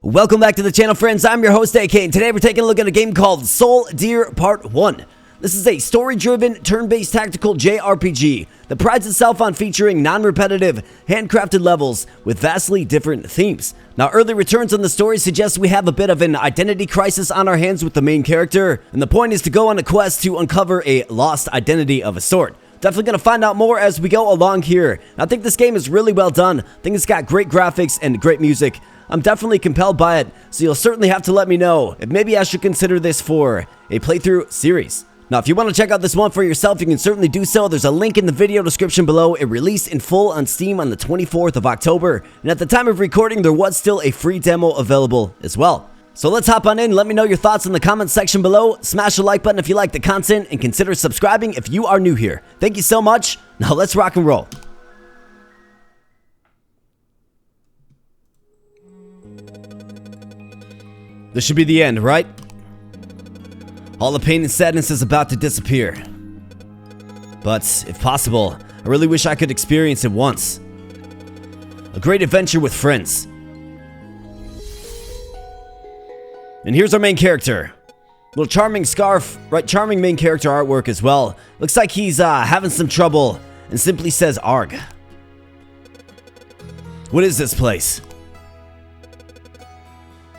Welcome back to the channel, friends. I'm your host, AK, and today we're taking a look at a game called Soul Dier Part 1. This is a story-driven, turn-based tactical JRPG that prides itself on featuring non-repetitive, handcrafted levels with vastly different themes. Now, early returns on the story suggest we have a bit of an identity crisis on our hands with the main character, and the point is to go on a quest to uncover a lost identity of a sort. Definitely going to find out more as we go along here. I think this game is really well done. I think it's got great graphics and great music. I'm definitely compelled by it, so you'll certainly have to let me know if maybe I should consider this for a playthrough series. Now, if you want to check out this one for yourself, you can certainly do so. There's a link in the video description below. It released in full on Steam on the 24th of October, and at the time of recording, there was still a free demo available as well. So let's hop on in. Let me know your thoughts in the comments section below. Smash the like button if you like the content, and consider subscribing if you are new here. Thank you so much. Now let's rock and roll. This should be the end, right? All the pain and sadness is about to disappear. But, if possible, I really wish I could experience it once. A great adventure with friends. And here's our main character. Little charming scarf, right? Charming main character artwork as well. Looks like he's having some trouble and simply says ARG. What is this place?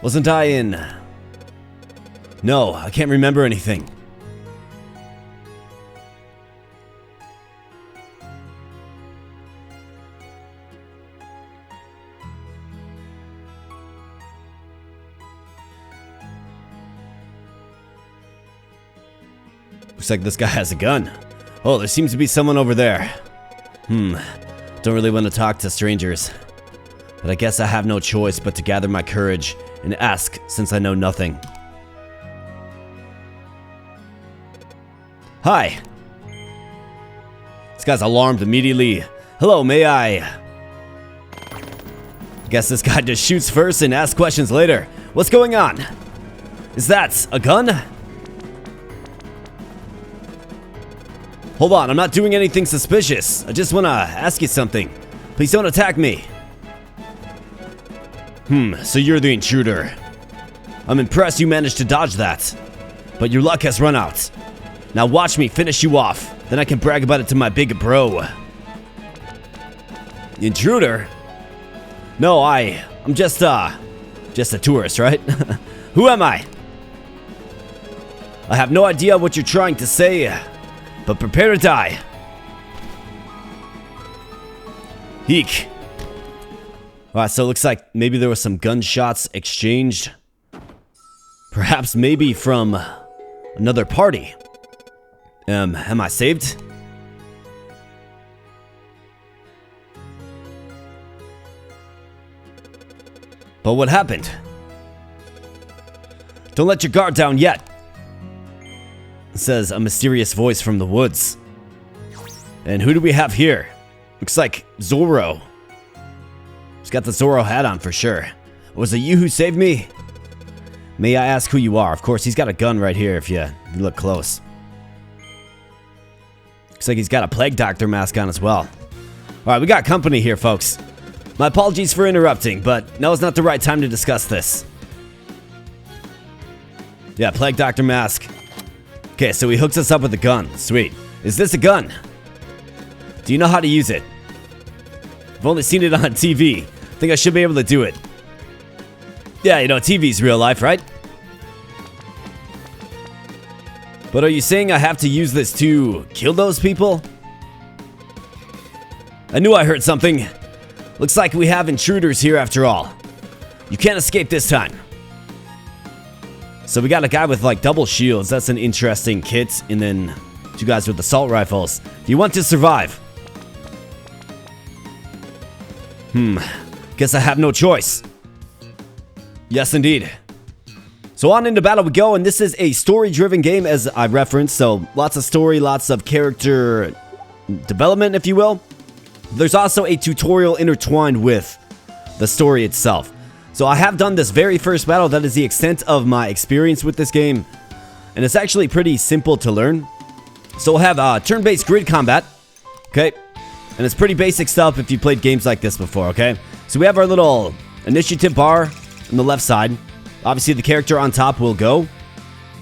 Wasn't I in... No, I can't remember anything. Looks like this guy has a gun. Oh, there seems to be someone over there. Don't really want to talk to strangers. But I guess I have no choice but to gather my courage and ask, since I know nothing. Hi. This guy's alarmed immediately. Hello, may I guess this guy just shoots first and asks questions later. What's going on? Is that a gun? Hold on, I'm not doing anything suspicious. I just want to ask you something. Please don't attack me. So you're the intruder. I'm impressed you managed to dodge that. But your luck has run out. Now watch me finish you off. Then I can brag about it to my big bro. Intruder? No, I'm just a tourist, right? Who am I? I have no idea what you're trying to say, but prepare to die. Eek. Alright, so it looks like maybe there were some gunshots exchanged. Perhaps maybe from another party. Am I saved? But what happened? Don't let your guard down yet, says a mysterious voice from the woods. And who do we have here? Looks like Zorro. He's got the Zorro hat on for sure. Was it you who saved me? May I ask who you are? Of course, he's got a gun right here if you look close. Looks like he's got a Plague Doctor mask on as well. Alright, we got company here, folks. My apologies for interrupting, but now is not the right time to discuss this. Yeah, Plague Doctor mask. Okay, so he hooks us up with a gun. Sweet. Is this a gun? Do you know how to use it? I've only seen it on TV. I think I should be able to do it. Yeah, you know, TV's real life, right? But are you saying I have to use this to kill those people? I knew I heard something. Looks like we have intruders here after all. You can't escape this time. So we got a guy with like double shields. That's an interesting kit. And then two guys with assault rifles. Do you want to survive? Guess I have no choice. Yes, indeed. So on into battle we go, and this is a story-driven game, as I referenced, so lots of story, lots of character development, if you will. There's also a tutorial intertwined with the story itself. So I have done this very first battle. That is the extent of my experience with this game, and it's actually pretty simple to learn. So we'll have turn-based grid combat, okay? And it's pretty basic stuff if you played games like this before, okay? So we have our little initiative bar. on the left side. Obviously, the character on top will go.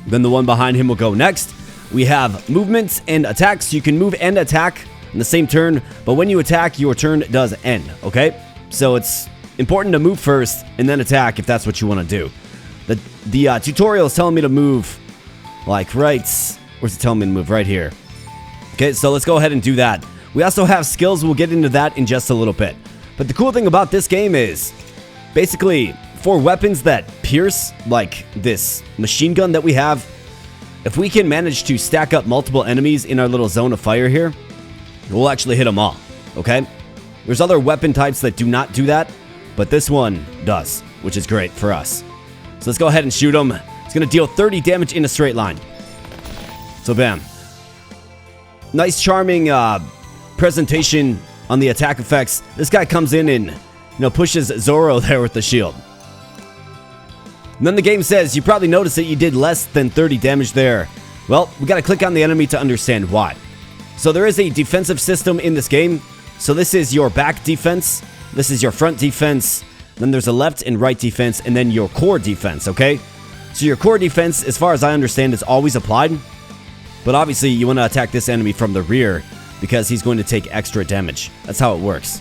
Then the one behind him will go next. We have movements and attacks. You can move and attack in the same turn, but when you attack, your turn does end, okay? So it's important to move first and then attack if that's what you want to do. The tutorial is telling me to move, like, right... Where's it telling me to move? Right here. Okay, so let's go ahead and do that. We also have skills. We'll get into that in just a little bit. But the cool thing about this game is, basically, for weapons that pierce, like this machine gun that we have, if we can manage to stack up multiple enemies in our little zone of fire here, we'll actually hit them all, okay? There's other weapon types that do not do that, but this one does, which is great for us. So let's go ahead and shoot him. It's going to deal 30 damage in a straight line. So bam. Nice charming presentation on the attack effects. This guy comes in and pushes Zoro there with the shield. And then the game says, you probably noticed that you did less than 30 damage there. Well, we gotta click on the enemy to understand why. So there is a defensive system in this game. So this is your back defense. This is your front defense. Then there's a left and right defense, and then your core defense, okay? So your core defense, as far as I understand, is always applied. But obviously, you want to attack this enemy from the rear because he's going to take extra damage. That's how it works.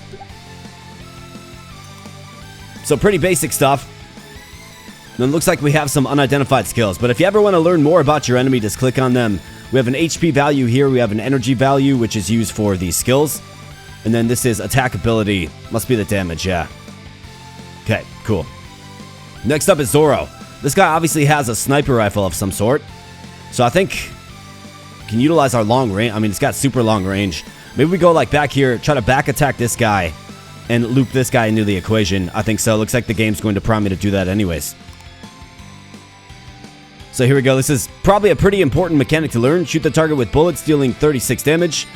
So pretty basic stuff. And it looks like we have some unidentified skills. But if you ever want to learn more about your enemy, just click on them. We have an HP value here. We have an energy value, which is used for these skills. And then this is attack ability. Must be the damage, yeah. Okay, cool. Next up is Zoro. This guy obviously has a sniper rifle of some sort. So I think... can utilize our long range. I mean, it's got super long range. Maybe we go like back here, try to back attack this guy and loop this guy into the equation. I think so. Looks like the game's going to prompt me to do that anyways. So here we go. This is probably a pretty important mechanic to learn. Shoot the target with bullets, dealing 36 damage.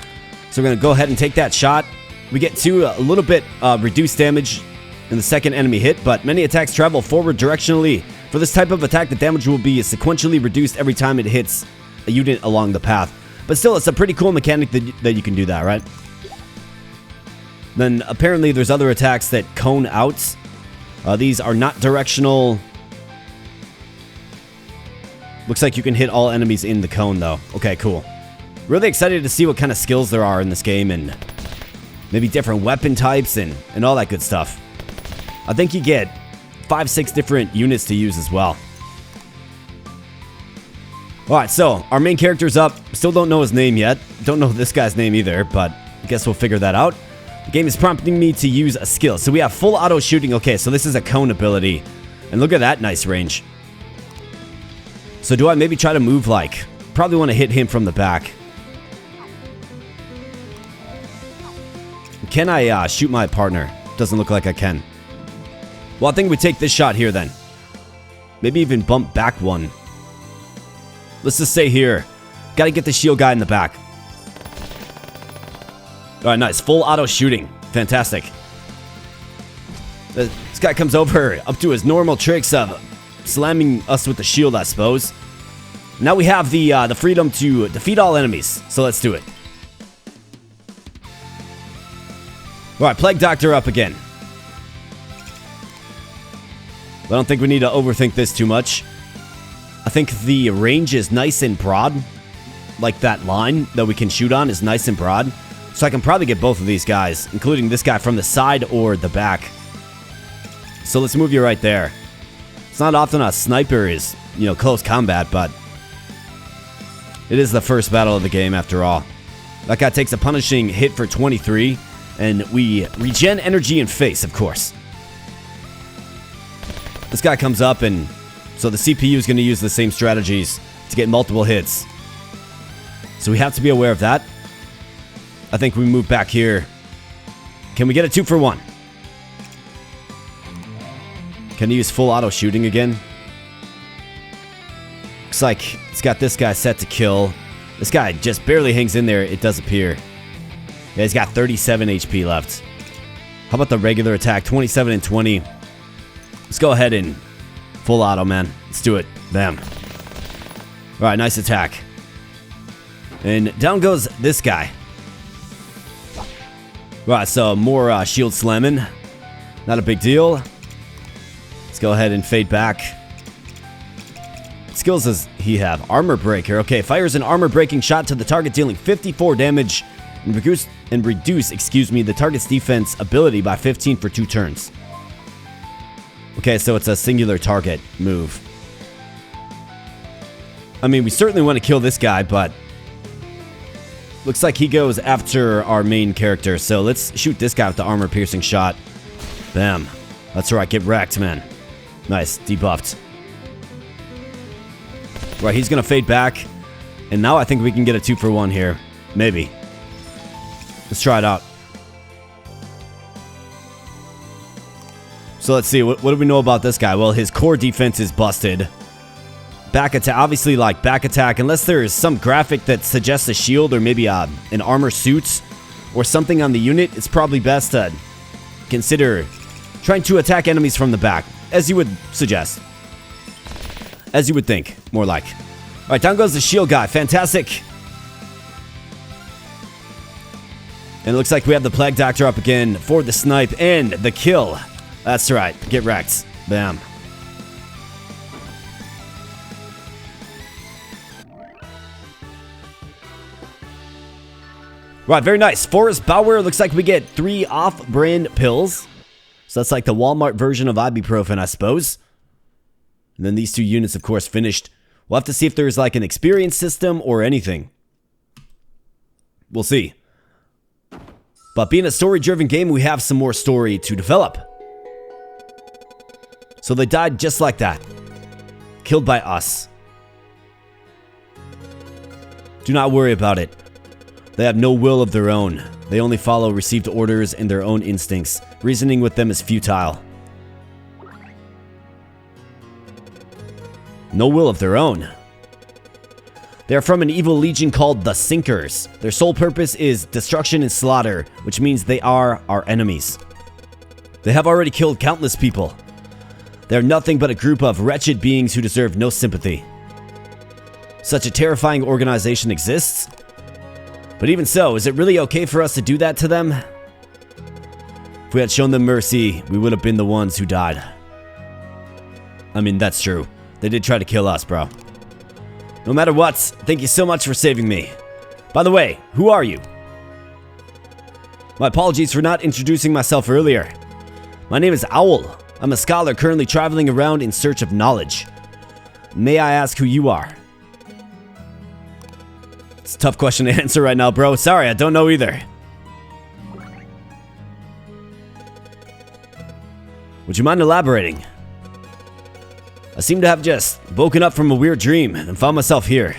So we're going to go ahead and take that shot. We get to a little bit reduced damage in the second enemy hit, but many attacks travel forward directionally. For this type of attack, the damage will be sequentially reduced every time it hits a unit along the path. But still, it's a pretty cool mechanic that you can do that, right? Then apparently there's other attacks that cone out. These are not directional. Looks like you can hit all enemies in the cone though. Okay, cool. Really excited to see what kind of skills there are in this game and maybe different weapon types and all that good stuff. I think you get 5-6 different units to use as well. Alright, so our main character's up. Still don't know his name yet. Don't know this guy's name either, but I guess we'll figure that out. The game is prompting me to use a skill. So we have full auto shooting. Okay, so this is a cone ability. And look at that nice range. So do I maybe try to move like... probably want to hit him from the back. Can I shoot my partner? Doesn't look like I can. Well, I think we take this shot here then. Maybe even bump back one. Let's just stay here. Gotta get the shield guy in the back. Alright, nice. Full auto shooting. Fantastic. This guy comes over up to his normal tricks of slamming us with the shield, I suppose. Now we have the freedom to defeat all enemies. So let's do it. Alright, Plague Doctor up again. I don't think we need to overthink this too much. I think the range is nice and broad. Like that line that we can shoot on is nice and broad. So I can probably get both of these guys, including this guy from the side or the back. So let's move you right there. It's not often a sniper is, close combat, but it is the first battle of the game after all. That guy takes a punishing hit for 23, and we regen energy and face, of course. This guy comes up, and so the CPU is going to use the same strategies to get multiple hits. So we have to be aware of that. I think we move back here. Can we get a 2 for 1? Can you use full auto shooting again? Looks like it's got this guy set to kill. This guy just barely hangs in there. It does appear. Yeah, he's got 37 HP left. How about the regular attack? 27 and 20. Let's go ahead and full auto, man. Let's do it. Bam. Alright, nice attack. And down goes this guy. Alright, so more shield slamming. Not a big deal. Let's Let's go ahead and fade back. What skills does he have? Armor breaker. Okay, fires an armor breaking shot to the target, dealing 54 damage and reduce the target's defense ability by 15 for 2 turns. Okay, so it's a singular target move. I mean, we certainly want to kill this guy, but looks like he goes after our main character. So let's shoot this guy with the armor piercing shot. Bam. That's right, get wrecked, man. Nice, debuffed. Right, he's gonna fade back. And now I think we can get a 2-for-1 here. Maybe. Let's try it out. So let's see, what do we know about this guy? Well, his core defense is busted. Back attack, obviously, like back attack, unless there is some graphic that suggests a shield or maybe an armor suit or something on the unit, it's probably best to consider trying to attack enemies from the back, as you would suggest. As you would think, more like. Alright, down goes the shield guy. Fantastic. And it looks like we have the Plague Doctor up again for the snipe and the kill. That's right. Get wrecked. Bam. Right, very nice. Forest Bower. Looks like we get 3 off-brand pills. So that's like the Walmart version of ibuprofen, I suppose. And then these 2 units, of course, finished. We'll have to see if there's like an experience system or anything. We'll see. But being a story-driven game, we have some more story to develop. So they died just like that. Killed by us. Do not worry about it. They have no will of their own. They only follow received orders and their own instincts. Reasoning with them is futile. No will of their own. They are from an evil legion called the Sinkers. Their sole purpose is destruction and slaughter, which means they are our enemies. They have already killed countless people. They are nothing but a group of wretched beings who deserve no sympathy. Such a terrifying organization exists? But even so, is it really okay for us to do that to them? If we had shown them mercy, we would have been the ones who died. I mean, that's true. They did try to kill us, bro. No matter what, thank you so much for saving me. By the way, who are you? My apologies for not introducing myself earlier. My name is Owl. I'm a scholar currently traveling around in search of knowledge. May I ask who you are? It's a tough question to answer right now, bro. Sorry, I don't know either. Would you mind elaborating? I seem to have just woken up from a weird dream and found myself here.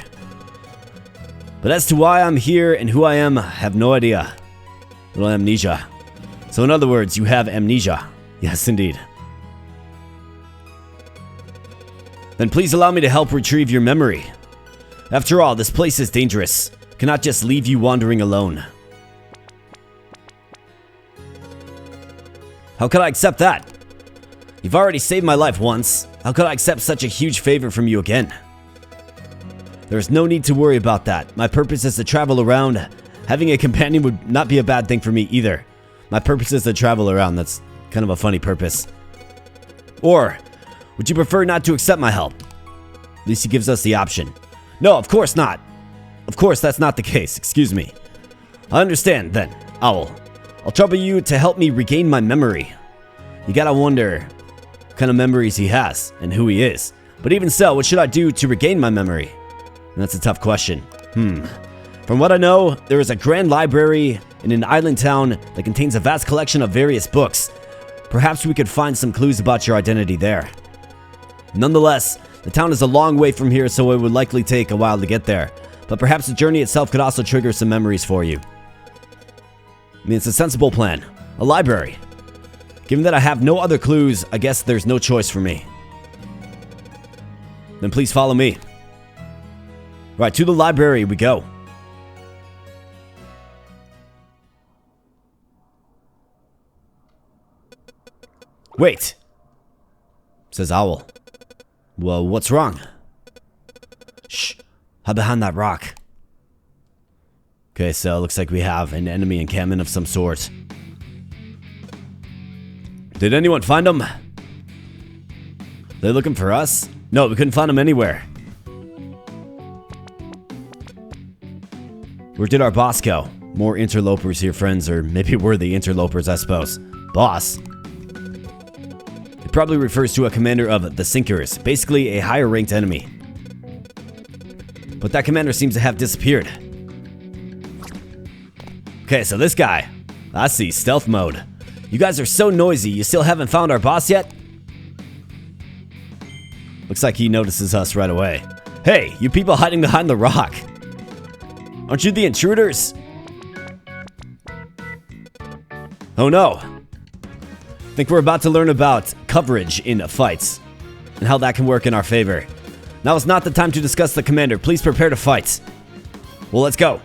But as to why I'm here and who I am, I have no idea. Little amnesia. So in other words, you have amnesia. Yes, indeed. Then please allow me to help retrieve your memory. After all, this place is dangerous. I cannot just leave you wandering alone. How could I accept that? You've already saved my life once. How could I accept such a huge favor from you again? There is no need to worry about that. My purpose is to travel around. Having a companion would not be a bad thing for me either. My purpose is to travel around. That's kind of a funny purpose. Or, would you prefer not to accept my help? At least he gives us the option. No, of course not. Of course, that's not the case. Excuse me. I understand, then, Owl. I'll trouble you to help me regain my memory. You gotta wonder what kind of memories he has and who he is. But even so, what should I do to regain my memory? And that's a tough question. From what I know, there is a grand library in an island town that contains a vast collection of various books. Perhaps we could find some clues about your identity there. Nonetheless, the town is a long way from here, so it would likely take a while to get there. But perhaps the journey itself could also trigger some memories for you. I mean, it's a sensible plan. A library. Given that I have no other clues, I guess there's no choice for me. Then please follow me. Right, to the library we go. Wait, says Owl. Well, what's wrong? Shh, hide behind that rock. Okay, so it looks like we have an enemy encampment of some sort. Did anyone find him? They're looking for us? No, we couldn't find them anywhere. Where did our boss go? More interlopers here, friends, or maybe we're the interlopers, I suppose. Boss? It probably refers to a commander of the Sinkers, basically a higher ranked enemy. But that commander seems to have disappeared. Okay, so this guy. I see, stealth mode. You guys are so noisy, you still haven't found our boss yet? Looks like he notices us right away. Hey, you people hiding behind the rock. Aren't you the intruders? Oh no. I think we're about to learn about coverage in fights and how that can work in our favor. Now is not the time to discuss the commander. Please prepare to fight. Well, let's go.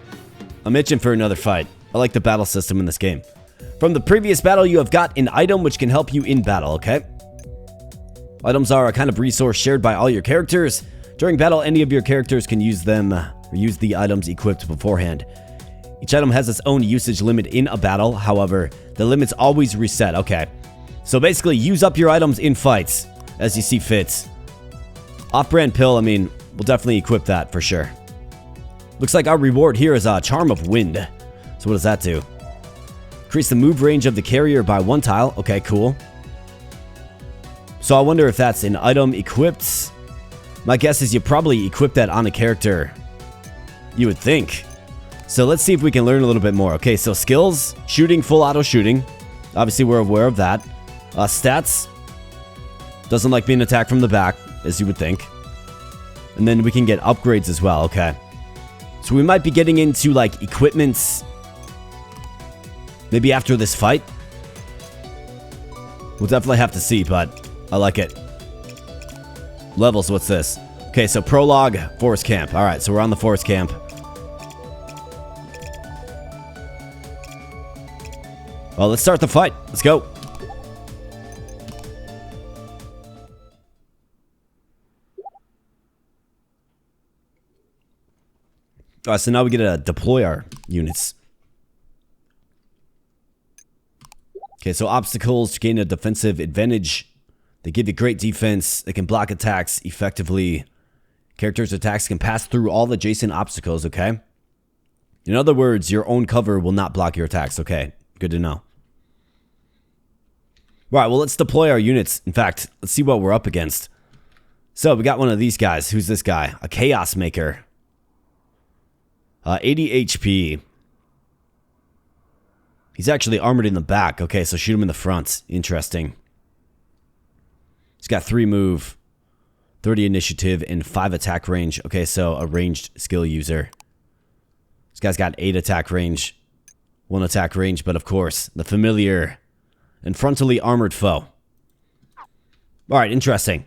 I'm itching for another fight. I like the battle system in this game. From the previous battle, you have got an item which can help you in battle, okay? Items are a kind of resource shared by all your characters. During battle, any of your characters can use them or use the items equipped beforehand. Each item has its own usage limit in a battle. However, the limit's always reset. Okay. So basically, use up your items in fights as you see fit. Off-brand pill, I mean, we'll definitely equip that for sure. Looks like our reward here is a Charm of Wind. So what does that do? Increase the move range of the carrier by 1 tile. Okay, cool. So I wonder if that's an item equipped. My guess is you probably equip that on a character. You would think. So let's see if we can learn a little bit more. Okay, so skills, shooting, full auto shooting. Obviously, we're aware of that. Stats. Doesn't like being attacked from the back, as you would think. And then we can get upgrades as well. Okay. So we might be getting into, like, equipments. Maybe after this fight. We'll definitely have to see, but I like it. Levels, what's this? Okay, so prologue, forest camp. Alright, so we're on the forest camp. Well, let's start the fight. Let's go. Alright, so now we get to deploy our units. Okay, so obstacles to gain a defensive advantage. They give you great defense. They can block attacks effectively. Characters' attacks can pass through all adjacent obstacles, okay? In other words, your own cover will not block your attacks, okay? Good to know. Alright, well, let's deploy our units. In fact, let's see what we're up against. So, we got one of these guys. Who's this guy? A Chaos Maker. 80 HP. He's actually armored in the back. Okay, so shoot him in the front. Interesting. He's got 3 move, 30 initiative, and 5 attack range. Okay, so a ranged skill user. This guy's got 8 attack range, 1 attack range, but of course, the familiar and frontally armored foe. Alright, interesting.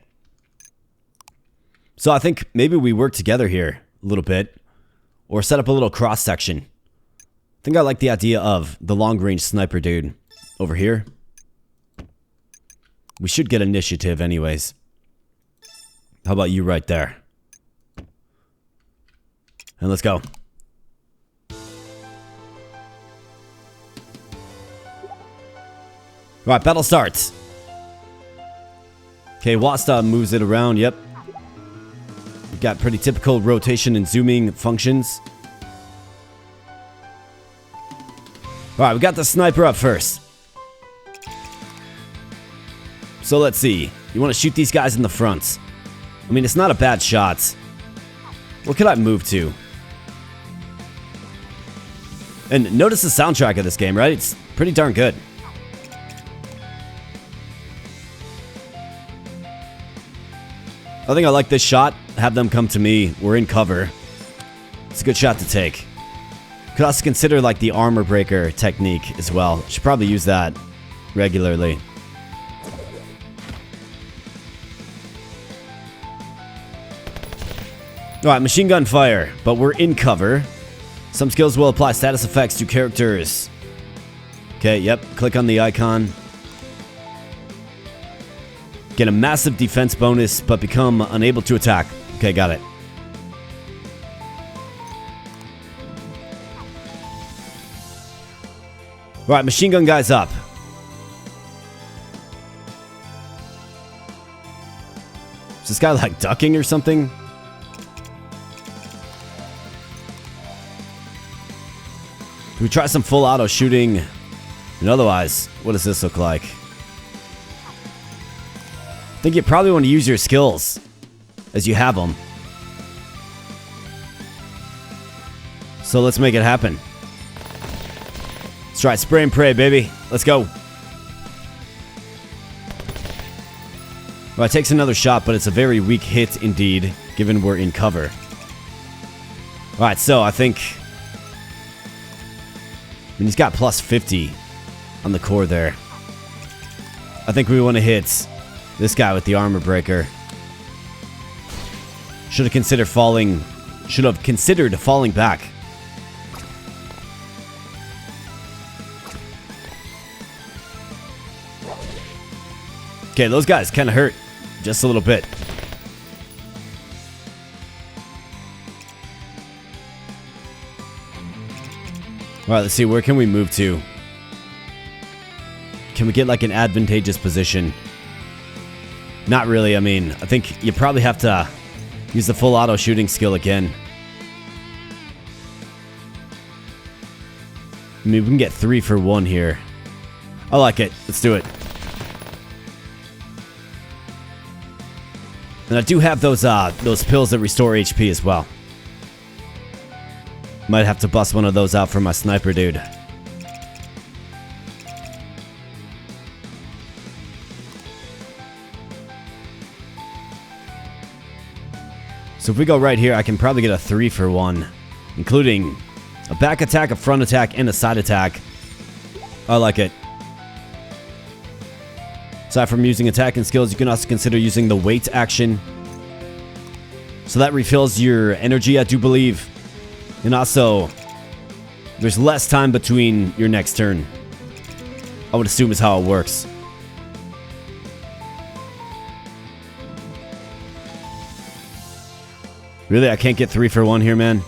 So I think maybe we work together here a little bit. Or set up a little cross section. I think I like the idea of the long range sniper dude over here. We should get initiative anyways. How about you right there? And let's go. Alright, battle starts. Okay, Wasta moves it around, yep. We've got pretty typical rotation and zooming functions. Alright, we got the sniper up first. So let's see. You want to shoot these guys in the front. I mean, it's not a bad shot. What could I move to? And notice the soundtrack of this game, right? It's pretty darn good. I think I like this shot. Have them come to me. We're in cover. It's a good shot to take. Could also consider like the armor breaker technique as well. Should probably use that regularly. Alright, machine gun fire. But we're in cover. Some skills will apply status effects to characters. Okay, yep. Click on the icon. Get a massive defense bonus, but become unable to attack. Okay, got it. Alright, machine gun guy's up. Is this guy like ducking or something? Do we try some full auto shooting? And otherwise, what does this look like? I think you probably want to use your skills as you have them. So let's make it happen. Let's try spray and pray, baby. Let's go. Well, it takes another shot, but it's a very weak hit indeed, given we're in cover. Alright, so I think... I mean, he's got plus 50 on the core there. I think we want to hit this guy with the armor breaker. Should have considered falling back. Okay, those guys kind of hurt. Just a little bit. Alright, let's see. Where can we move to? Can we get like an advantageous position? Not really. I mean, I think you probably have to use the full auto shooting skill again. I mean, we can get 3 for 1 here. I like it. Let's do it. And I do have those pills that restore HP as well. Might have to bust one of those out for my sniper dude. So if we go right here, I can probably get a 3 for 1, including a back attack, a front attack, and a side attack. I like it. Aside from using attacking skills, you can also consider using the wait action. So that refills your energy, I do believe. And also, there's less time between your next turn. I would assume is how it works. Really, I can't get 3 for 1 here, man.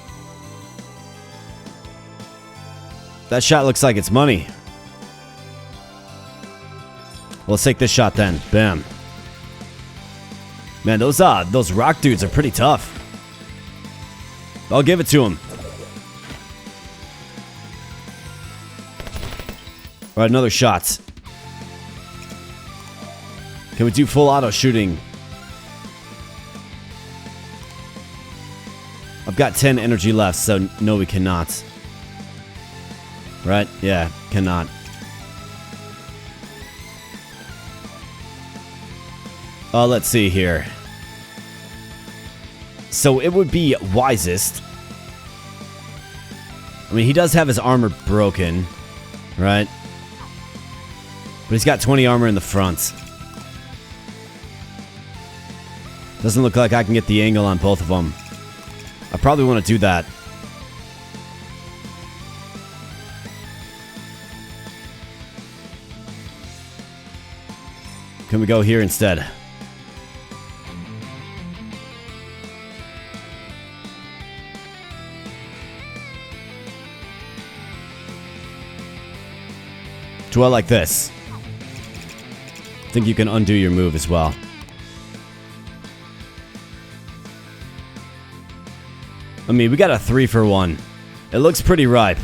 That shot looks like it's money. Well, let's take this shot then. Bam. Man, those rock dudes are pretty tough. I'll give it to him. All right, another shot. Can we do full auto shooting? I've got 10 energy left, so no, we cannot. Right? Yeah, cannot. Let's see here. So it would be wisest. I mean, he does have his armor broken, right? But he's got 20 armor in the front. Doesn't look like I can get the angle on both of them. I probably want to do that. Can we go here instead? Do I like this? I think you can undo your move as well. I mean, we got a 3 for 1. It looks pretty ripe.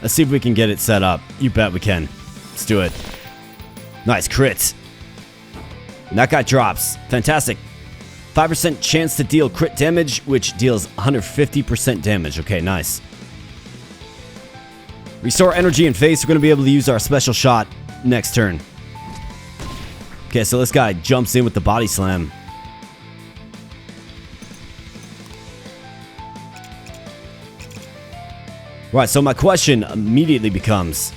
Let's see if we can get it set up. You bet we can. Let's do it. Nice crit. And that guy drops. Fantastic. 5% chance to deal crit damage, which deals 150% damage. Okay, nice. Restore energy and face. We're going to be able to use our special shot next turn. Okay, so this guy jumps in with the body slam. Right, so my question immediately becomes,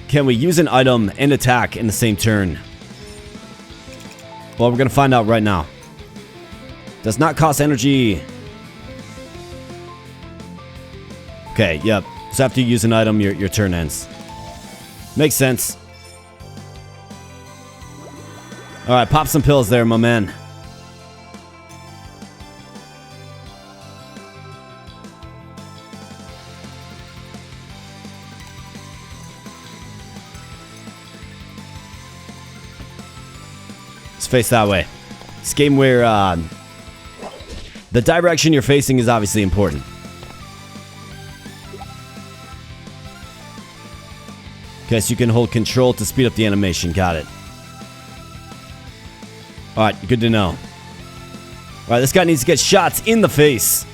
can we use an item and attack in the same turn? Well, we're going to find out right now. Does not cost energy. Okay, yep. So after you use an item, your turn ends. Makes sense. Alright, pop some pills there, my man. Let's face that way. This game where the direction you're facing is obviously important. Okay, so you can hold control to speed up the animation. Got it. Alright, good to know. Alright, this guy needs to get shots in the face.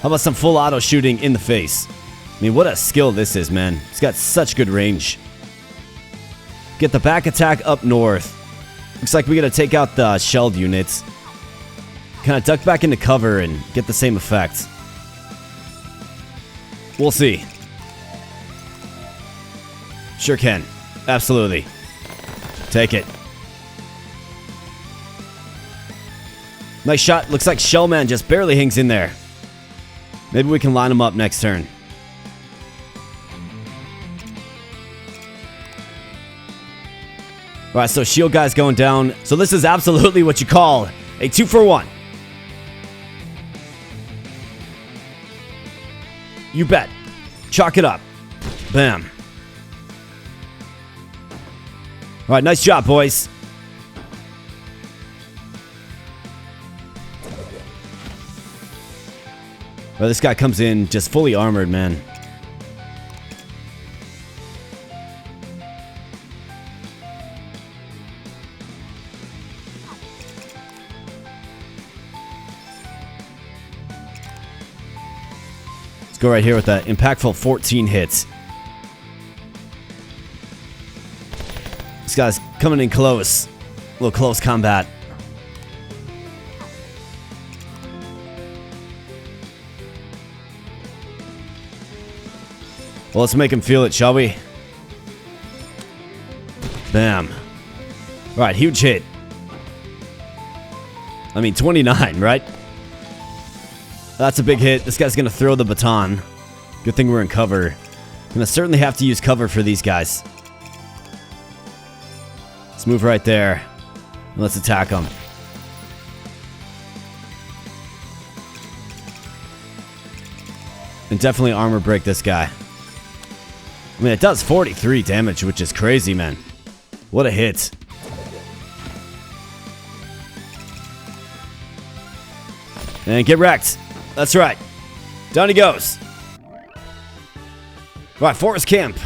How about some full auto shooting in the face? I mean, what a skill this is, man. He's got such good range. Get the back attack up north. Looks like we gotta take out the shelled units. Kind of duck back into cover and get the same effect. We'll see. Sure can. Absolutely. Take it. Nice shot. Looks like Shellman just barely hangs in there. Maybe we can line him up next turn. Alright, so shield guy's going down. So this is absolutely what you call a 2-for-1. You bet. Chalk it up. Bam. Alright, nice job, boys. Well, this guy comes in just fully armored, man. Let's go right here with that impactful 14 hits. This guy's coming in close. A little close combat. Well, let's make him feel it, shall we? Bam. Alright, huge hit. I mean, 29, right? That's a big hit. This guy's gonna throw the baton. Good thing we're in cover. Gonna certainly have to use cover for these guys. Let's move right there. Let's attack them. And definitely armor break this guy. I mean, it does 43 damage, which is crazy, man. What a hit. And get wrecked. That's right. Down he goes. Right, Forest Camp.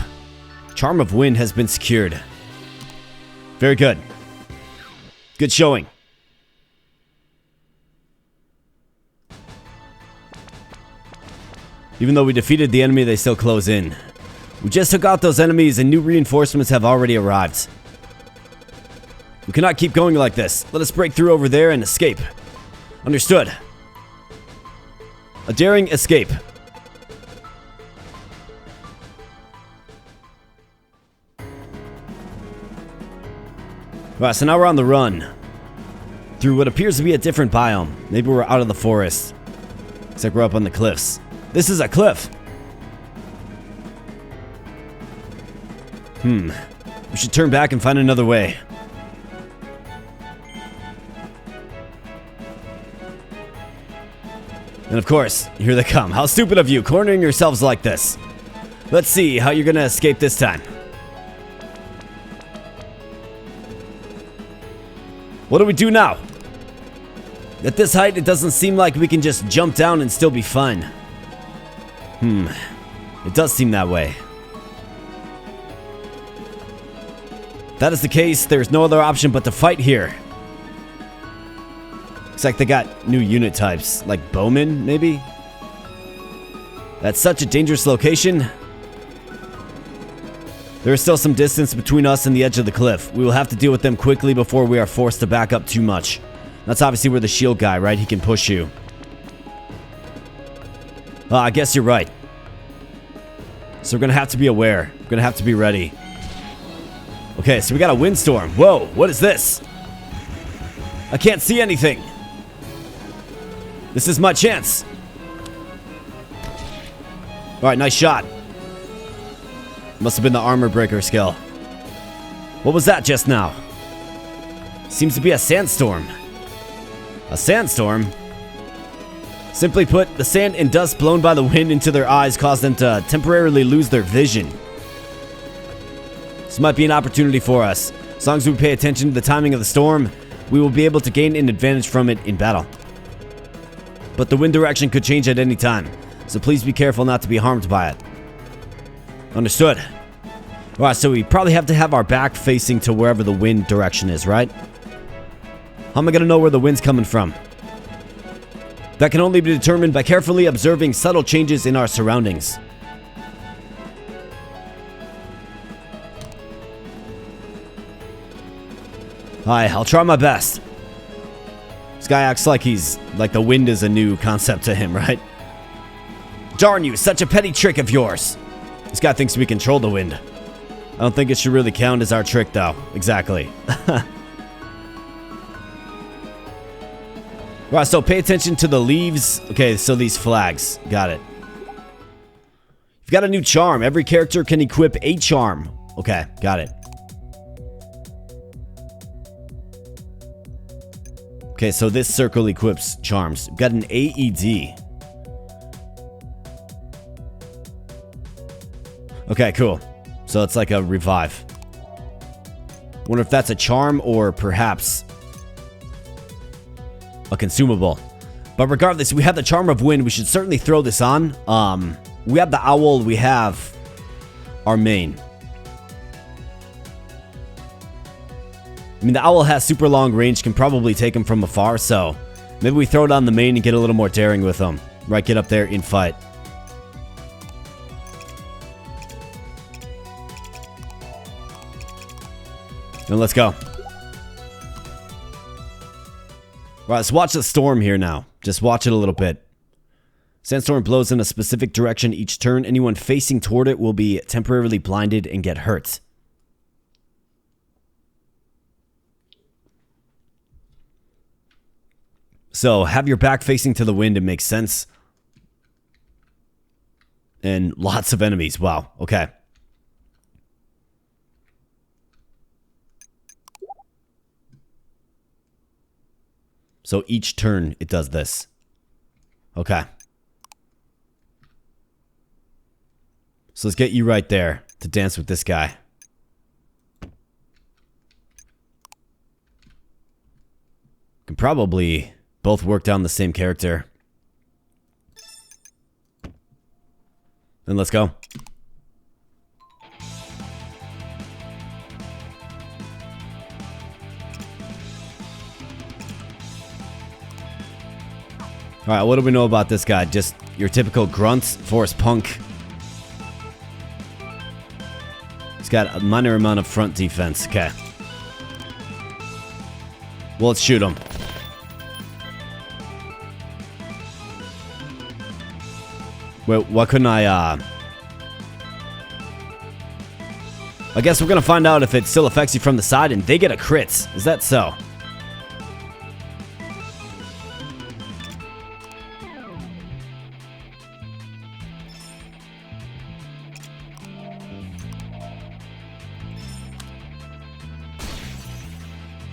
Charm of Wind has been secured. Very good. Good showing. Even though we defeated the enemy, they still close in. We just took out those enemies and new reinforcements have already arrived. We cannot keep going like this. Let us break through over there and escape. Understood. A daring escape. Alright, so now we're on the run. Through what appears to be a different biome. Maybe we're out of the forest. Looks like we're up on the cliffs. This is a cliff. We should turn back and find another way. And of course, here they come. How stupid of you, cornering yourselves like this. Let's see how you're gonna escape this time. What do we do now? At this height, it doesn't seem like we can just jump down and still be fine. It does seem that way. If that is the case, there's no other option but to fight here. Looks like they got new unit types, like bowmen, maybe? That's such a dangerous location. There is still some distance between us and the edge of the cliff. We will have to deal with them quickly before we are forced to back up too much. That's obviously where the shield guy, right? He can push you. I guess you're right. So we're gonna have to be aware. We're gonna have to be ready. Okay, so we got a windstorm. Whoa, what is this? I can't see anything. This is my chance. Alright, nice shot. Must have been the armor breaker skill. What was that just now? Seems to be a sandstorm. A sandstorm? Simply put, the sand and dust blown by the wind into their eyes caused them to temporarily lose their vision. This might be an opportunity for us. As long as we pay attention to the timing of the storm, we will be able to gain an advantage from it in battle. But the wind direction could change at any time, so please be careful not to be harmed by it. Understood. Alright, so we probably have to have our back facing to wherever the wind direction is, right? How am I going to know where the wind's coming from? That can only be determined by carefully observing subtle changes in our surroundings. Alright, I'll try my best. This guy acts like the wind is a new concept to him, right? Darn you, such a petty trick of yours. This guy thinks we control the wind. I don't think it should really count as our trick, though. Exactly. Right, so pay attention to the leaves. Okay, so these flags. Got it. You've got a new charm. Every character can equip a charm. Okay, got it. Okay, so this circle equips charms. We've got an AED. Okay, cool. So it's like a revive. Wonder if that's a charm or perhaps a consumable. But regardless, we have the Charm of Wind. We should certainly throw this on. We have the Owl. We have our main. I mean, the Owl has super long range, can probably take him from afar, so maybe we throw it on the main and get a little more daring with him. Right, get up there in fight. And let's go. Right, let's watch the storm here now. Just watch it a little bit. Sandstorm blows in a specific direction each turn. Anyone facing toward it will be temporarily blinded and get hurt. So, have your back facing to the wind. It makes sense. And lots of enemies. Wow, okay. So each turn it does this. Okay. So let's get you right there to dance with this guy. Can probably both work down the same character. Then let's go. Alright, what do we know about this guy? Just your typical grunts, forest punk. He's got a minor amount of front defense. Okay. Well, let's shoot him. Wait, why couldn't I guess we're gonna find out if it still affects you from the side and they get a crit. Is that so?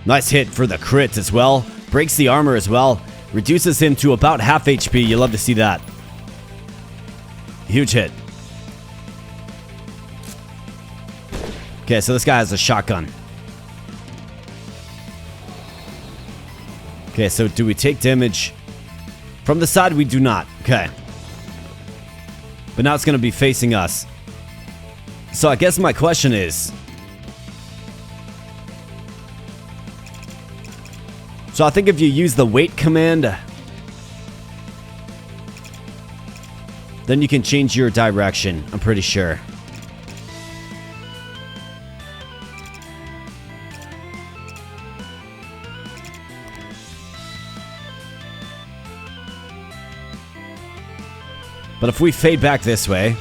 Nice hit for the crit as well. Breaks the armor as well. Reduces him to about half HP. You love to see that. Huge hit. Okay, so this guy has a shotgun. Okay, so do we take damage? From the side, we do not. Okay. But now it's going to be facing us. So I guess my question is... So I think if you use the wait command, then you can change your direction, I'm pretty sure. But if we fade back this way,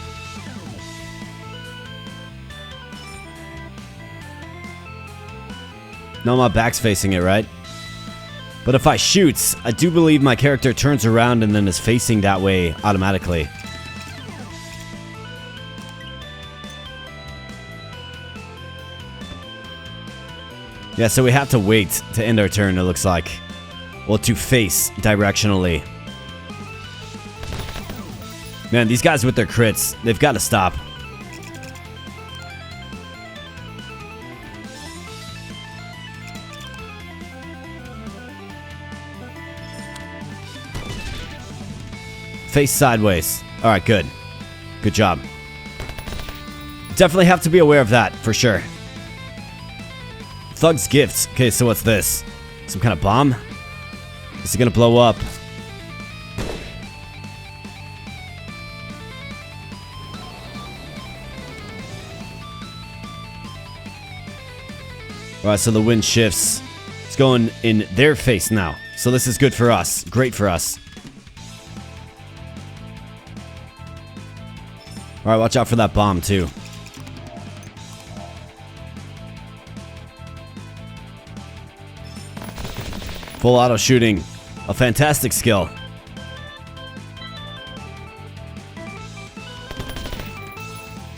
now my back's facing it, right? But if I shoot, I do believe my character turns around and then is facing that way automatically. Yeah, so we have to wait to end our turn, it looks like. Well, to face directionally. Man, these guys with their crits, they've got to stop. face sideways. Alright, good. Good job. Definitely have to be aware of that, for sure. Thug's gifts. Okay, so what's this? Some kind of bomb? Is it gonna blow up? Alright, so the wind shifts. It's going in their face now. So this is good for us. Great for us. Alright, watch out for that bomb, too. Full auto shooting. A fantastic skill.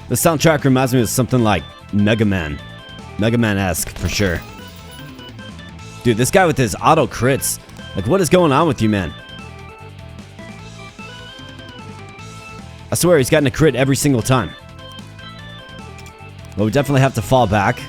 The soundtrack reminds me of something like Mega Man. Mega Man-esque, for sure. Dude, this guy with his auto crits. Like, what is going on with you, man? I swear, he's gotten a crit every single time. But we definitely have to fall back.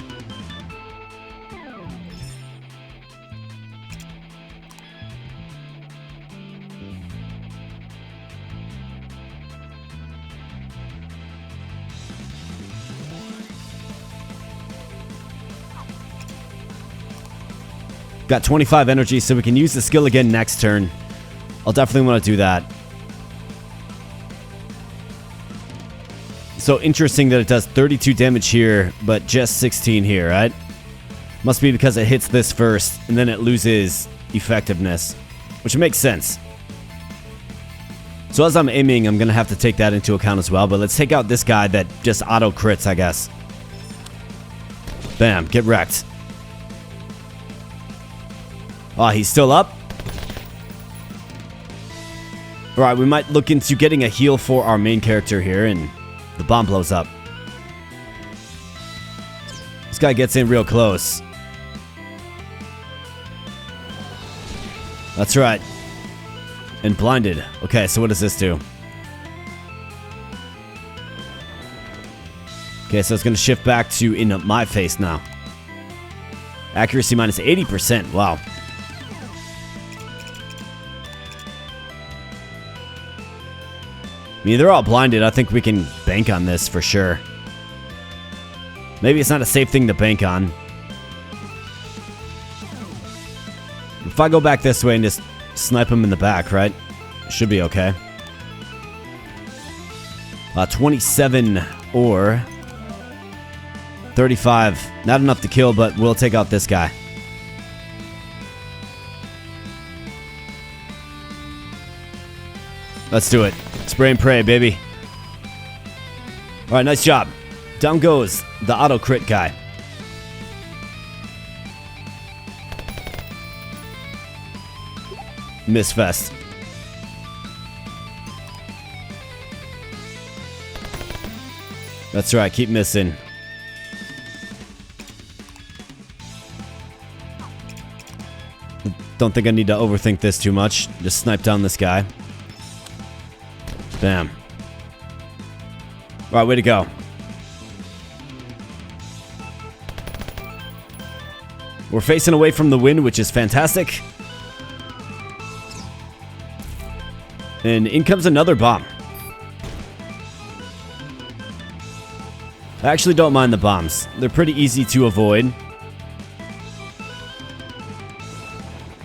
Got 25 energy, so we can use the skill again next turn. I'll definitely want to do that. So interesting that it does 32 damage here, but just 16 here, right? Must be because it hits this first, and then it loses effectiveness, which makes sense. So as I'm aiming, I'm going to have to take that into account as well, but let's take out this guy that just auto crits, I guess. Bam, get wrecked. Oh, he's still up. Alright, we might look into getting a heal for our main character here, and the bomb blows up. This guy gets in real close. That's right. And blinded. Okay, so what does this do? Okay, so it's going to shift back to in my face now. Accuracy minus 80%. Wow. I mean, they're all blinded. I think we can bank on this for sure. Maybe it's not a safe thing to bank on. If I go back this way and just snipe him in the back, right? Should be okay. 27 or 35. Not enough to kill, but we'll take out this guy. Let's do it. Spray and pray, baby. Alright, nice job. Down goes the auto crit guy. Miss fest. That's right, keep missing. Don't think I need to overthink this too much. Just snipe down this guy. Bam. Alright, way to go. We're facing away from the wind, which is fantastic. And in comes another bomb. I actually don't mind the bombs. They're pretty easy to avoid.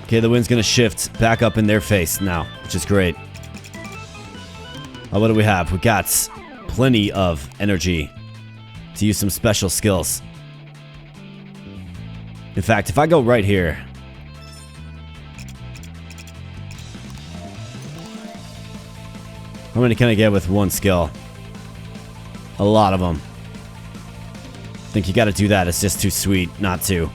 Okay, the wind's gonna shift back up in their face now, which is great. What do we have? We got plenty of energy to use some special skills. In fact, if I go right here... How many can I get with one skill? A lot of them. I think you gotta do that. It's just too sweet not to.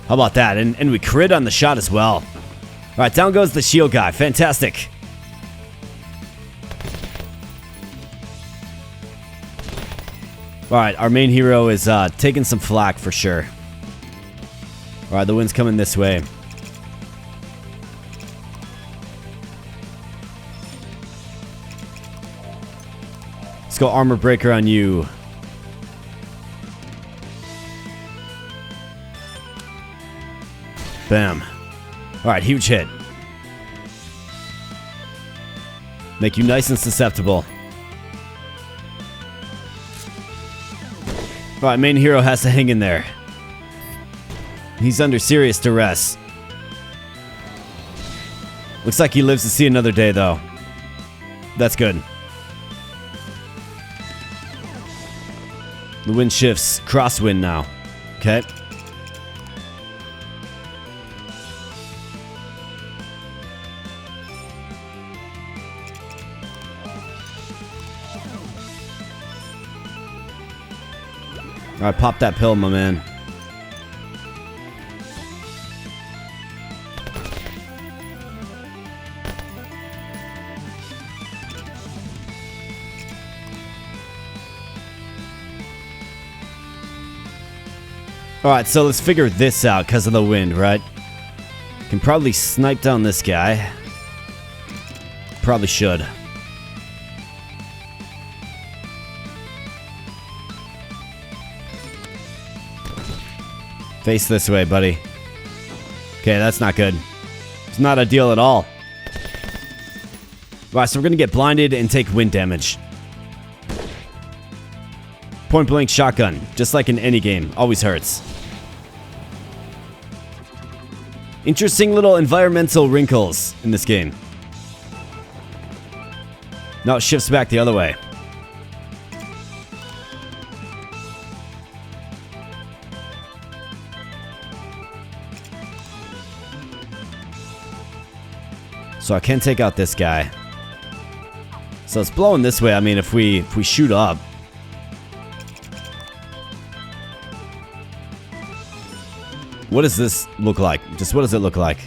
How about that? And we crit on the shot as well. Alright, down goes the shield guy. Fantastic. Alright, our main hero is taking some flack for sure. Alright, the wind's coming this way. Let's go armor breaker on you. Bam. Alright, huge hit. Make you nice and susceptible. Alright, main hero has to hang in there. He's under serious duress. Looks like he lives to see another day, though. That's good. The wind shifts. Crosswind now. Okay. Alright, pop that pill, my man. Alright, so let's figure this out because of the wind, right? Can probably snipe down this guy. Probably should. Face this way, buddy. Okay, that's not good. It's not ideal at all. Alright, so we're gonna get blinded and take wind damage. Point blank shotgun, just like in any game, always hurts. Interesting little environmental wrinkles in this game. Now it shifts back the other way. So I can take out this guy. So it's blowing this way. I mean, if we shoot up. What does this look like? Just what does it look like?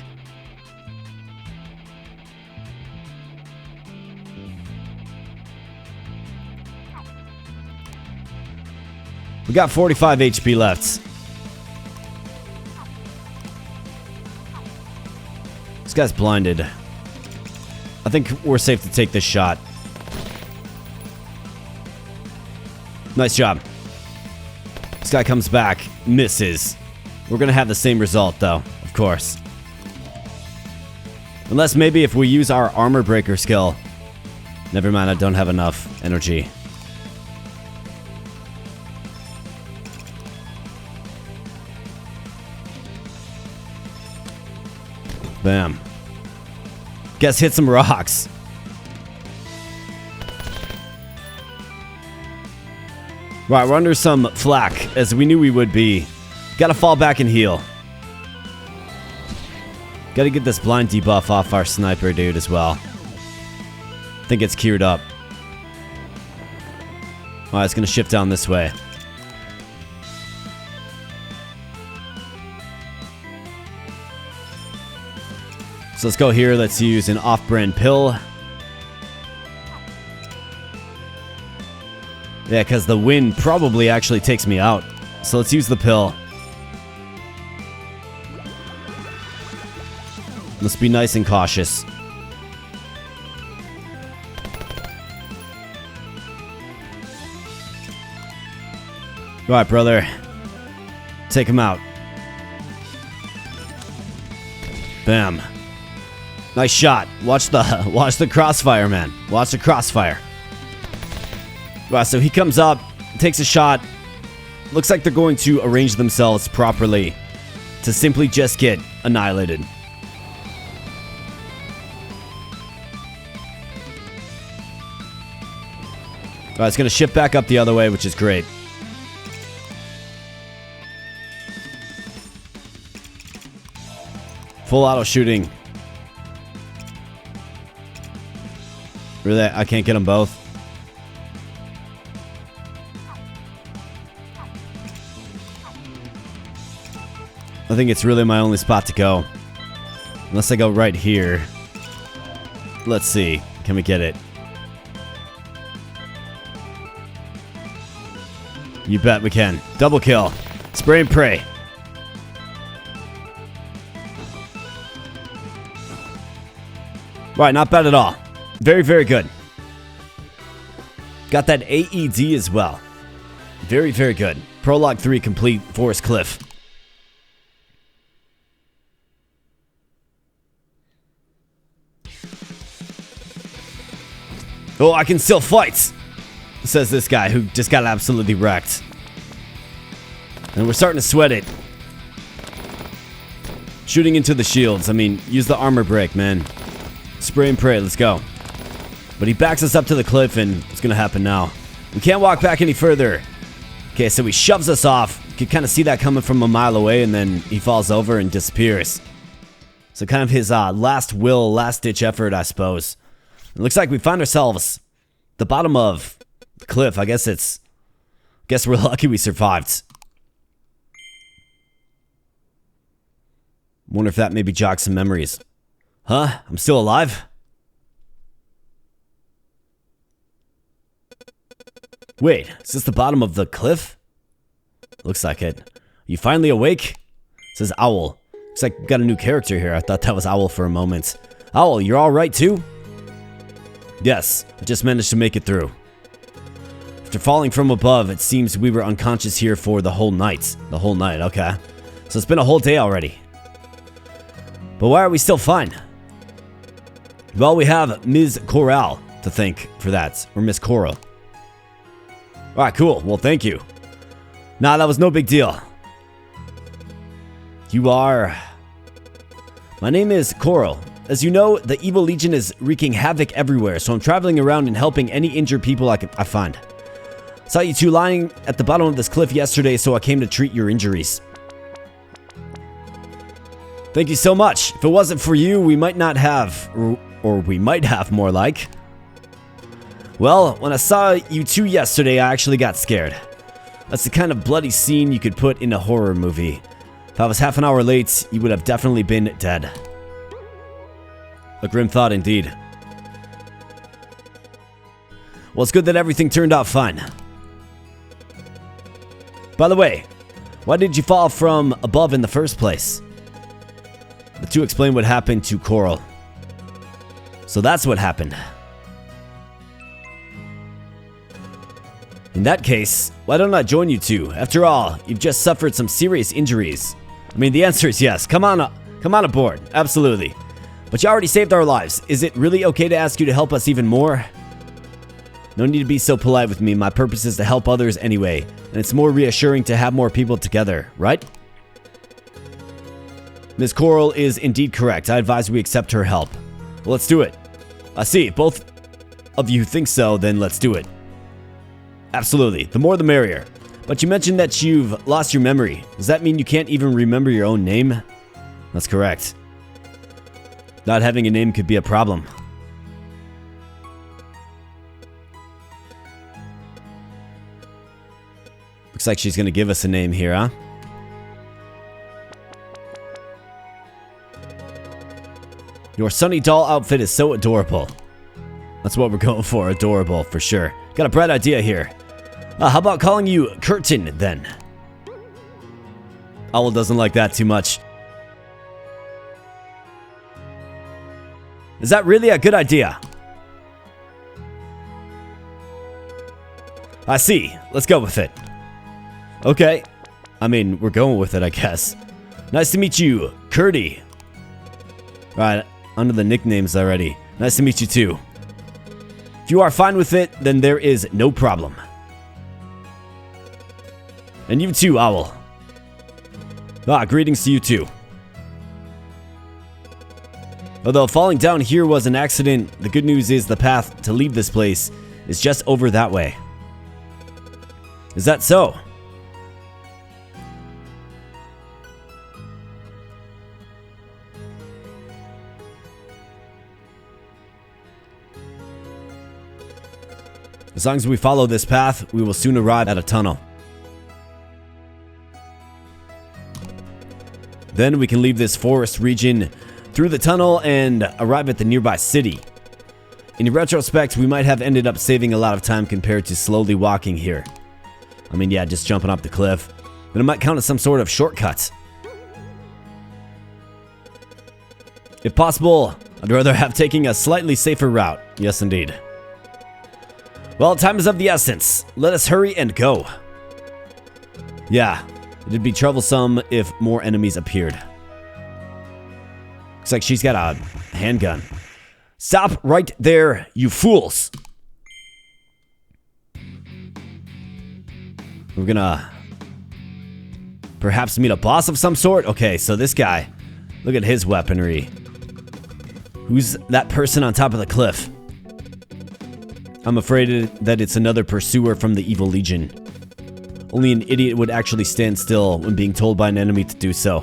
We got 45 HP left. This guy's blinded. I think we're safe to take this shot. Nice job. This guy comes back, misses. We're gonna have the same result though, of course. Unless maybe if we use our armor breaker skill. Never mind, I don't have enough energy. Bam. Guess hit some rocks. Right, we're under some flak, as we knew we would be. Gotta fall back and heal. Gotta get this blind debuff off our sniper dude as well. I think it's queued up. Alright, it's gonna shift down this way. So let's go here. Let's use an off-brand pill. Yeah, because the wind probably actually takes me out. So let's use the pill. Let's be nice and cautious. Alright, brother. Take him out. Bam. Nice shot. Watch the crossfire, man. Watch the crossfire. Wow, so he comes up, takes a shot. Looks like they're going to arrange themselves properly to simply just get annihilated. Alright, it's going to shift back up the other way, which is great. Full auto shooting. Really, I can't get them both. I think it's really my only spot to go. Unless I go right here. Let's see. Can we get it? You bet we can. Double kill. Spray and pray. Right, not bad at all. Very, very good. Got that AED as well. Very, very good. Prologue 3 complete. Forest Cliff. Oh, I can still fight, says this guy who just got absolutely wrecked. And we're starting to sweat it. Shooting into the shields. I mean, use the armor break, man. Spray and pray, let's go. But he backs us up to the cliff, and what's gonna happen now? We can't walk back any further. Okay, so he shoves us off. You can kind of see that coming from a mile away, and then he falls over and disappears. So kind of his last will, last-ditch effort, I suppose. It looks like we find ourselves at the bottom of the cliff. I guess we're lucky we survived. Wonder if that maybe jogs some memories. Huh? I'm still alive? Wait, is this the bottom of the cliff? Looks like it. You finally awake? It says Owl. Looks like we got a new character here. I thought that was Owl for a moment. Owl, you're alright too? Yes, I just managed to make it through. After falling from above, it seems we were unconscious here for the whole night. The whole night, okay. So it's been a whole day already. But why are we still fine? Well, we have Ms. Coral to thank for that. Or Miss Coral. Alright, cool. Well, thank you. Nah, that was no big deal. You are... My name is Coral. As you know, the Evil Legion is wreaking havoc everywhere, so I'm traveling around and helping any injured people I find. Saw you two lying at the bottom of this cliff yesterday, so I came to treat your injuries. Thank you so much. If it wasn't for you, we might not have... Or we might have, more like. Well, when I saw you two yesterday, I actually got scared. That's the kind of bloody scene you could put in a horror movie. If I was half an hour late, you would have definitely been dead. A grim thought indeed. Well, it's good that everything turned out fine. By the way, why did you fall from above in the first place? The two explain what happened to Coral. So that's what happened. In that case, why don't I join you two? After all, you've just suffered some serious injuries. I mean, the answer is yes. Come on aboard. Absolutely. But you already saved our lives. Is it really okay to ask you to help us even more? No need to be so polite with me. My purpose is to help others anyway. And it's more reassuring to have more people together, right? Ms. Coral is indeed correct. I advise we accept her help. Well, let's do it. I see. If both of you think so, then let's do it. Absolutely. The more the merrier. But you mentioned that you've lost your memory. Does that mean you can't even remember your own name? That's correct. Not having a name could be a problem. Looks like she's going to give us a name here, huh? Your Sunny Doll outfit is so adorable. That's what we're going for, adorable, for sure. Got a bright idea here. How about calling you Curtain, then? Owl doesn't like that too much. Is that really a good idea? I see. Let's go with it. Okay. I mean, we're going with it, I guess. Nice to meet you, Curdy. Right, under the nicknames already. Nice to meet you too. If you are fine with it, then there is no problem. And you too, Owl. Greetings to you too. Although falling down here was an accident, the good news is the path to leave this place is just over that way. Is that so? As long as we follow this path, we will soon arrive at a tunnel. Then we can leave this forest region through the tunnel and arrive at the nearby city. In retrospect, we might have ended up saving a lot of time compared to slowly walking here. I mean, yeah, just jumping up the cliff. But it might count as some sort of shortcut. If possible, I'd rather have taken a slightly safer route. Yes, indeed. Well, time is of the essence. Let us hurry and go. Yeah, it'd be troublesome if more enemies appeared. Looks like she's got a handgun. Stop right there, you fools! We're gonna perhaps meet a boss of some sort. Okay, so this guy, look at his weaponry. Who's that person on top of the cliff? I'm afraid that it's another pursuer from the Evil Legion. Only an idiot would actually stand still when being told by an enemy to do so.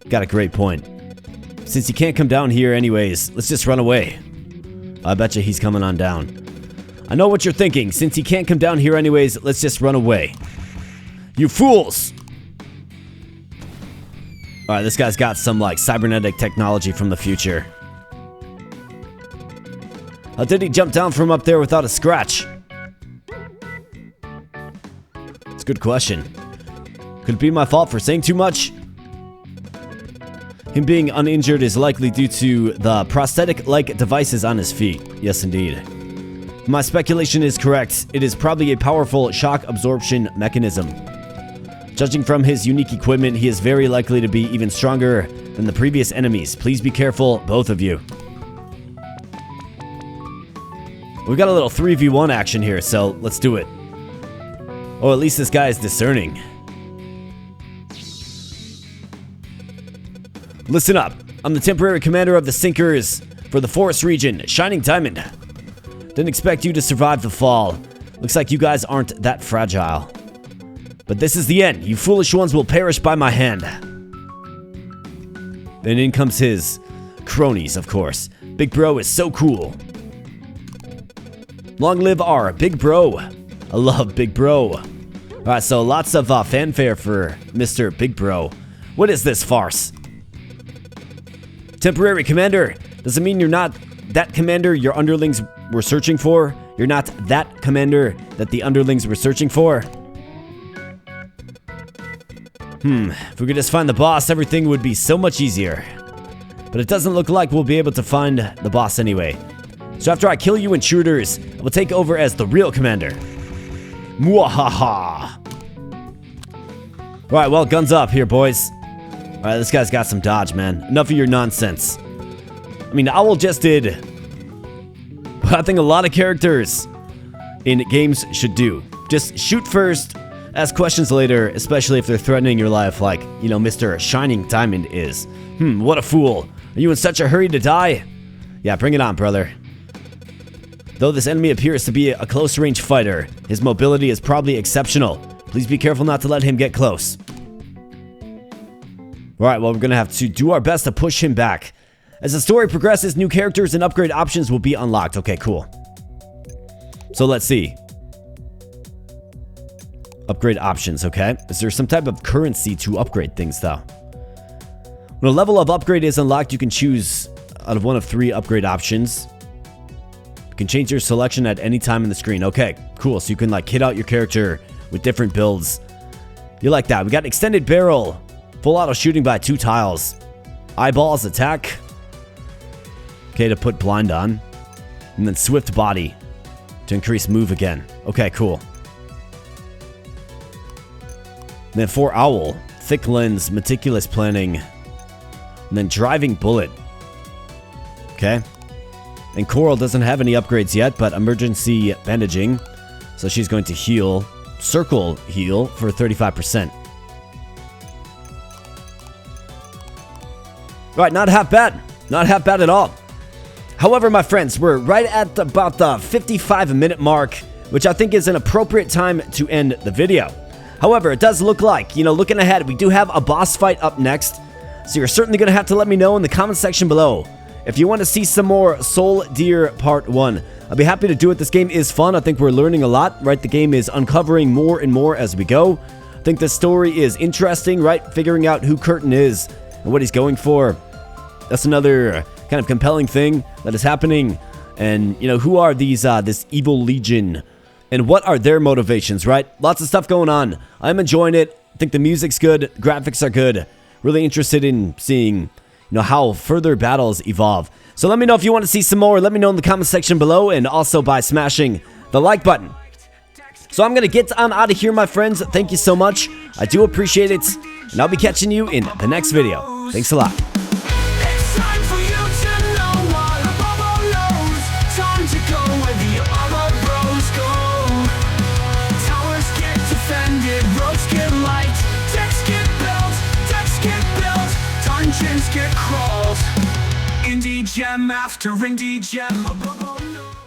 Got a great point. Since he can't come down here anyways, let's just run away. I betcha he's coming on down. I know what you're thinking. Since he can't come down here anyways, let's just run away. You fools! Alright, this guy's got some, like, cybernetic technology from the future. How did he jump down from up there without a scratch? It's a good question. Could it be my fault for saying too much? Him being uninjured is likely due to the prosthetic-like devices on his feet. Yes, indeed. My speculation is correct. It is probably a powerful shock absorption mechanism. Judging from his unique equipment, he is very likely to be even stronger than the previous enemies. Please be careful, both of you. We've got a little 3v1 action here, so let's do it. Oh, at least this guy is discerning. Listen up. I'm the temporary commander of the Sinkers for the Forest region, Shining Diamond. Didn't expect you to survive the fall. Looks like you guys aren't that fragile. But this is the end. You foolish ones will perish by my hand. Then in comes his cronies, of course. Big Bro is so cool. Long live our Big Bro. I love Big Bro. Alright, so lots of fanfare for Mr. Big Bro. What is this farce? Temporary commander. Does it mean you're not that commander your underlings were searching for? You're not that commander that the underlings were searching for? If we could just find the boss, everything would be so much easier. But it doesn't look like we'll be able to find the boss anyway. So after I kill you intruders, I will take over as the real commander. Mwahaha. Alright, well, guns up here, boys. Alright, this guy's got some dodge, man. Enough of your nonsense. I mean, Owl just did what I think a lot of characters in games should do. Just shoot first, ask questions later, especially if they're threatening your life like, you know, Mr. Shining Diamond is. What a fool. Are you in such a hurry to die? Yeah, bring it on, brother. Though this enemy appears to be a close-range fighter, his mobility is probably exceptional. Please be careful not to let him get close. Alright, well, we're gonna have to do our best to push him back. As the story progresses, new characters and upgrade options will be unlocked. Okay, cool. So let's see. Upgrade options, okay. Is there some type of currency to upgrade things, though? When a level of upgrade is unlocked, you can choose out of one of 3 upgrade options. You can change your selection at any time in the screen. Okay, cool. So you can, like, kit out your character with different builds. You like that. We got extended barrel. Full auto shooting by 2 tiles. Eyeballs attack. Okay, to put blind on. And then swift body to increase move again. Okay, cool. And then for Owl, thick lens, meticulous planning. And then driving bullet. Okay. And Coral doesn't have any upgrades yet, but emergency bandaging. So she's going to heal. Circle heal for 35%. Right, not half bad. Not half bad at all. However, my friends, we're right at about the 55-minute mark, which I think is an appropriate time to end the video. However, it does look like, you know, looking ahead, we do have a boss fight up next. So you're certainly going to have to let me know in the comment section below if you want to see some more Soul Dier Part 1. I'll be happy to do it. This game is fun. I think we're learning a lot, right? The game is uncovering more and more as we go. I think the story is interesting, right? Figuring out who Curtin is and what he's going for. That's another kind of compelling thing that is happening. And, you know, who are these, this Evil Legion? And what are their motivations, right? Lots of stuff going on. I'm enjoying it. I think the music's good. Graphics are good. Really interested in seeing, you know, how further battles evolve. So let me know if you want to see some more. Let me know in the comment section below, and also by smashing the like button. So I'm going to get on out of here, my friends. Thank you so much. I do appreciate it. And I'll be catching you in the next video. Thanks a lot. dungeons get crawled. Indie gem after indie gem.